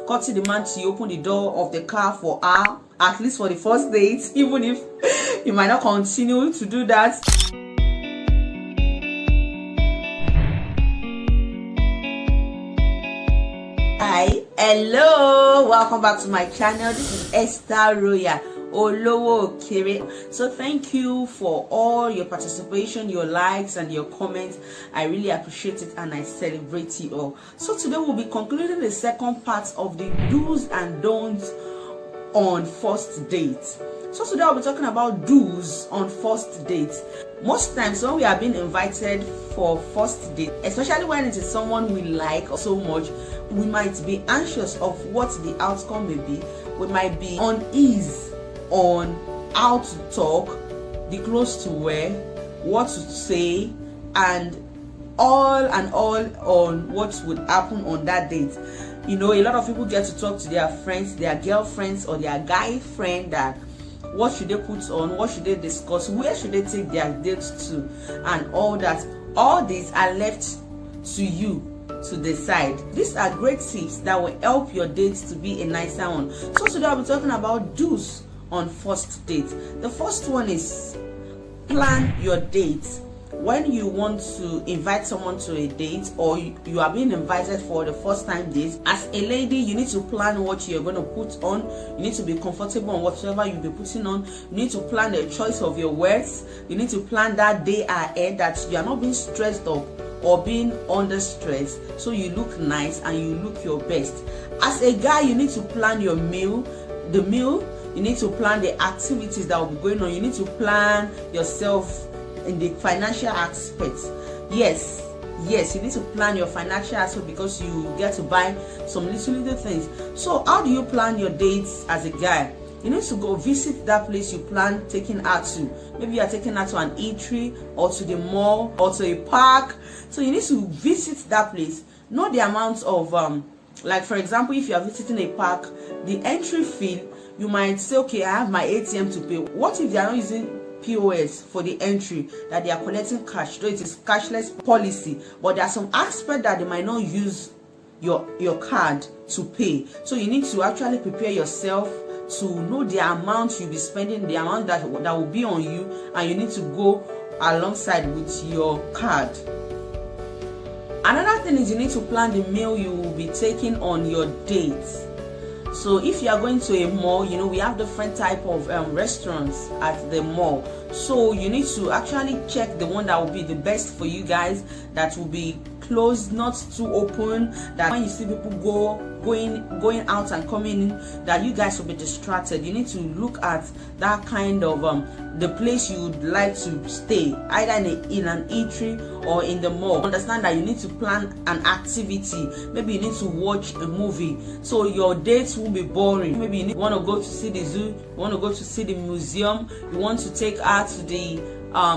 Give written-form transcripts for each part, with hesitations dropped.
courtesy the man to open the door of the car for her, at least for the first date, even if you might not continue to do that. Hi, hello, welcome back to my channel. This is Esther Royal Olowo Okere. So thank you for all your participation, your likes and your comments. I really appreciate it and I celebrate you all. So today we'll be concluding the second part of the do's and don'ts on first dates. So today I'll be talking about do's on first dates. Most times when we are being invited for first date, especially when it is someone we like so much, we might be anxious of what the outcome may be. We might be uneasy on how to talk, the clothes to wear, what to say, and all on what would happen on that date. You know, a lot of people get to talk to their friends, their girlfriends or their guy friend, that what should they put on, what should they discuss, where should they take their dates to, and all that. All these are left to you to decide. These are great tips that will help your dates to be a nicer one. So today I'll be talking about do's on first date. The first one is plan your dates. When you want to invite someone to a date, or you are being invited for the first time date, as a lady, you need to plan what you're going to put on. You need to be comfortable on whatever you'll be putting on. You need to plan the choice of your words. You need to plan that day ahead, that you are not being stressed up or being under stress, so you look nice and you look your best. As a guy, you need to plan your meal, you need to plan the activities that will be going on. You need to plan yourself in the financial aspect. Yes, you need to plan your financial aspect, because you get to buy some little things. So how do you plan your dates as a guy? You need to go visit that place you plan taking her to. Maybe you are taking her to an eatery or to the mall or to a park. So you need to visit that place. Know the amount of like for example, if you are visiting a park, the entry fee, you might say, okay, I have my ATM to pay. What if they are not using POS for the entry, that they are collecting cash? So it is cashless policy, but there are some aspects that they might not use your card to pay. So you need to actually prepare yourself to know the amount you'll be spending, the amount that will be on you, and you need to go alongside with your card. Another thing is you need to plan the meal you will be taking on your dates. So if you are going to a mall, you know, we have different type of restaurants at the mall. So you need to actually check the one that will be the best for you guys, that will be closed, not too open, that when you see people going out and coming in, that you guys will be distracted. You need to look at that kind of the place you would like to stay, either in an eatery or in the mall. Understand that you need to plan an activity. Maybe you need to watch a movie, so your dates won't be boring. Maybe you want to go to see the zoo, you want to go to see the museum, you want to take her to the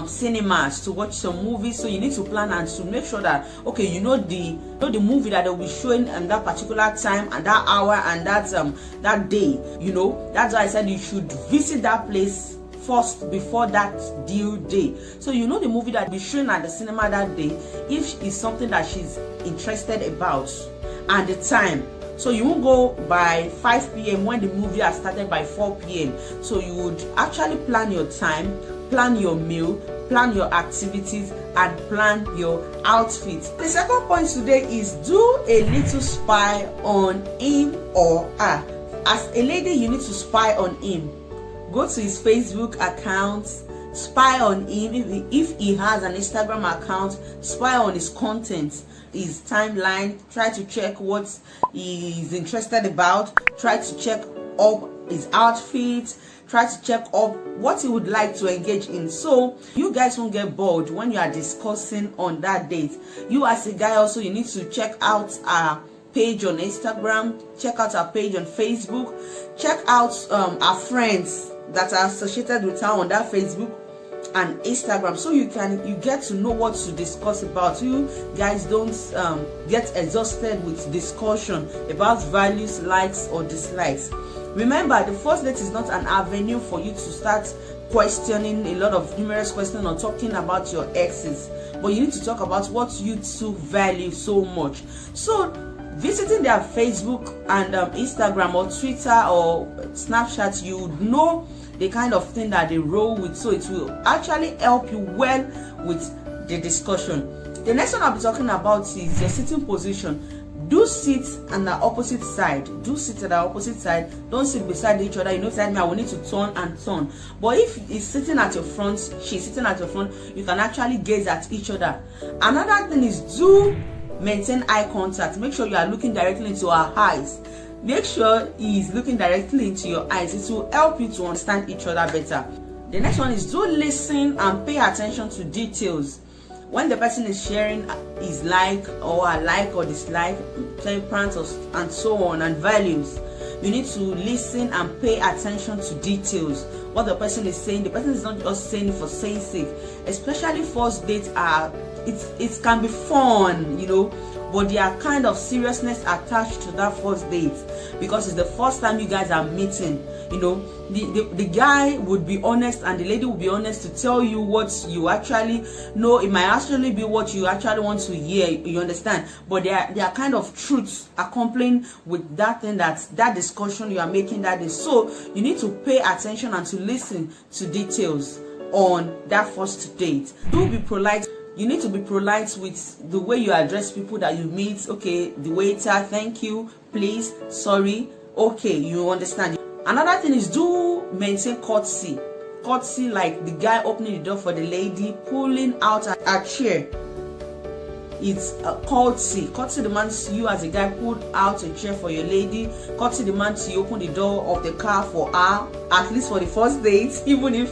cinemas to watch some movies. So you need to plan and to make sure that, okay, you know the movie that they'll be showing at that particular time and that hour and that day. You know, that's why I said you should visit that place first before that due day, so you know the movie that be showing at the cinema that day, if it's something that she's interested about, and the time. So you won't go by 5 p.m. when the movie has started by 4 p.m. So you would actually plan your time, plan your meal, plan your activities, and plan your outfits. The second point today is do a little spy on him or her. As a lady, you need to spy on him. Go to his Facebook account, spy on him. If he has an Instagram account, spy on his content, his timeline. Try to check what he is interested about. Try to check up his outfits. Try to check up what he would like to engage in, so you guys won't get bored when you are discussing on that date. You as a guy also, you need to check out our page on Instagram, check out our page on Facebook, check out our friends that are associated with her on that Facebook and Instagram, so you get to know what to discuss about. You guys don't get exhausted with discussion about values, likes or dislikes. Remember, the first date is not an avenue for you to start questioning a lot of numerous questions or talking about your exes, but you need to talk about what you two value so much. So visiting their Facebook and Instagram or Twitter or Snapchat, you would know the kind of thing that they roll with, so it will actually help you well with the discussion. The next one I'll be talking about is your sitting position. Do sit on the opposite side. Do sit at the opposite side. Don't sit beside each other. You know, beside me, I will need to turn and turn. But if he's sitting at your front, she's sitting at your front, you can actually gaze at each other. Another thing is, do maintain eye contact. Make sure you are looking directly into her eyes. Make sure he is looking directly into your eyes. It will help you to understand each other better. The next one is, do listen and pay attention to details. When the person is sharing his like or her like or dislike, temperament and so on, and values, you need to listen and pay attention to details. What the person is saying, the person is not just saying it for saying sake. Especially first dates it can be fun, you know, but there are kind of seriousness attached to that first date, because it's the first time you guys are meeting. You know, the guy would be honest and the lady would be honest to tell you what you actually know. It might actually be what you actually want to hear, you understand, but there are kind of truths accompanying with that thing, that discussion you are making that day. So you need to pay attention and to listen to details on that first date. Do be polite. You need to be polite with the way you address people that you meet. Okay, the waiter, thank you, please, sorry, okay, you understand. Another thing is, do maintain courtesy. Courtesy, like the guy opening the door for the lady, pulling out a chair. It's a courtesy. Courtesy demands you as a guy pull out a chair for your lady. Courtesy demands you open the door of the car for her, at least for the first date, even if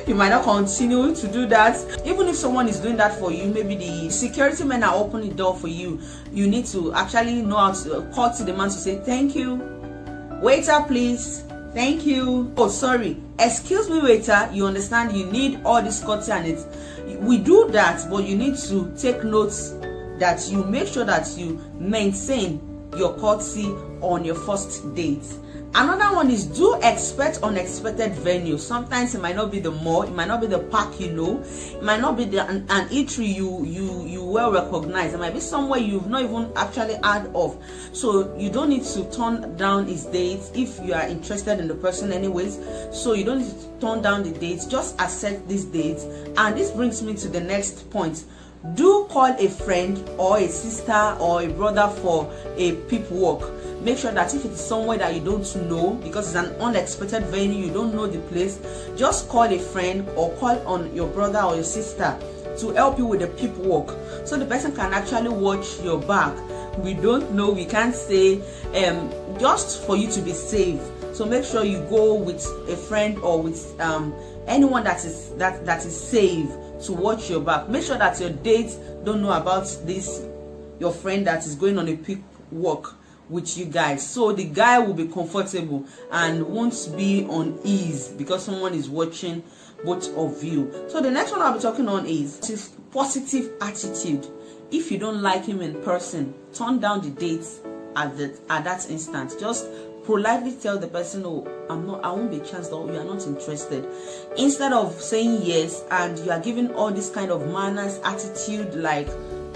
you might not continue to do that. Even if someone is doing that for you, maybe the security men are opening the door for you, you need to actually know how to courtesy demands to say thank you, waiter, please, thank you, oh sorry, excuse me, waiter. You understand, you need all this courtesy, and we do that, but you need to take notes that you make sure that you maintain your courtesy on your first date. Another one is, do expect unexpected venues. Sometimes it might not be the mall, it might not be the park, you know, it might not be an eatery you well recognize. It might be somewhere you've not even actually heard of. So you don't need to turn down his dates if you are interested in the person anyways. So you don't need to turn down the dates, just accept these dates. And this brings me to the next point. Do call a friend or a sister or a brother for a peep walk. Make sure that if it's somewhere that you don't know, because it's an unexpected venue, you don't know the place, just call a friend or call on your brother or your sister to help you with the peep walk, so the person can actually watch your back. We don't know, we can't say, just for you to be safe. So make sure you go with a friend or with anyone that is safe to watch your back. Make sure that your dates don't know about this, your friend that is going on a peep walk with you guys, so the guy will be comfortable and won't be on ease because someone is watching both of you. So the next one I'll be talking on is positive attitude. If you don't like him in person, turn down the dates at that instant. Just politely tell the person, oh, I won't be chanced, or you are not interested, instead of saying yes and you are giving all this kind of manners attitude, like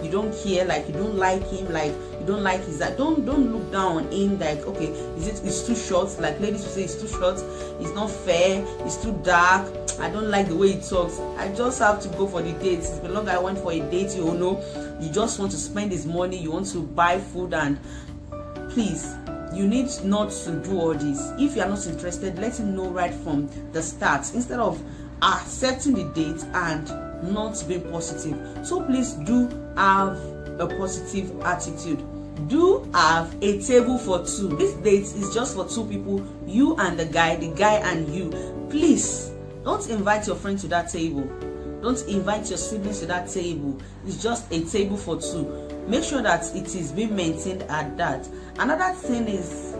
you don't care, like you don't like him, like you don't like his that. Don't look down on him like, okay, it's too short, like ladies will say it's too short, it's not fair, it's too dark, I don't like the way he talks, I just have to go for the dates. It's been long I went for a date, you know, you just want to spend his money, you want to buy food, and please, you need not to do all this. If you are not interested, let him know right from the start, instead of accepting the date and not being positive. So please do have a positive attitude. Do have a table for two. This date is just for two people, you and the guy and you. Please don't invite your friend to that table, don't invite your siblings to that table. It's just a table for two. Make sure that it is being maintained at that. Another thing is,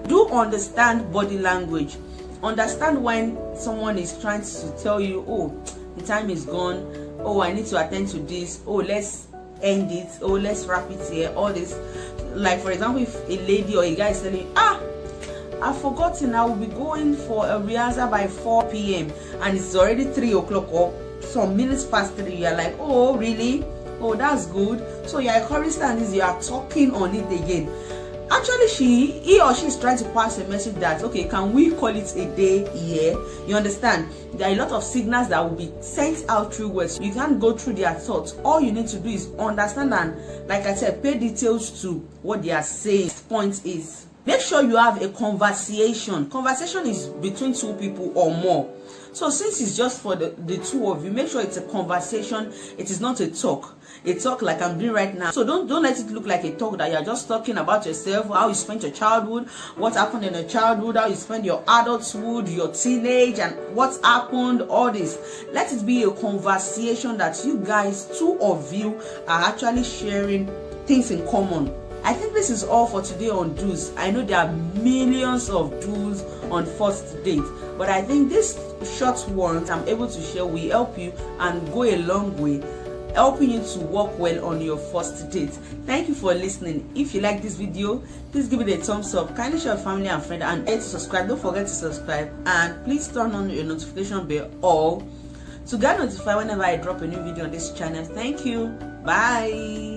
do understand body language. Understand when someone is trying to tell you, oh, the time is gone, oh, I need to attend to this, oh, let's end it, oh, let's wrap it here, all this. Like for example, if a lady or a guy is telling you, I've forgotten, I will be going for a rehearsal by 4 p.m. and it's already 3 o'clock or some minutes past 3, you're like, oh really? Oh, that's good. So you're encouraging her, and you are talking on it again. Actually, he or she is trying to pass a message that, okay, can we call it a day here? You understand? There are a lot of signals that will be sent out through words. You can't go through their thoughts. All you need to do is understand and, like I said, pay details to what they are saying. Point is, make sure you have a conversation. Conversation is between two people or more. So since it's just for the two of you, make sure it's a conversation. It is not a talk. A talk like I'm doing right now. So don't let it look like a talk that you're just talking about yourself, how you spent your childhood, what happened in your childhood, how you spent your adulthood, your teenage, and what happened, all this. Let it be a conversation that you guys, two of you, are actually sharing things in common. I think this is all for today on do's. I know there are millions of do's on first date, but I think this short ones I'm able to share will help you and go a long way, helping you to work well on your first date. Thank you for listening. If you like this video, please give it a thumbs up. Kindly share with family and friends, and to subscribe. Don't forget to subscribe, and please turn on your notification bell all to get notified whenever I drop a new video on this channel. Thank you. Bye.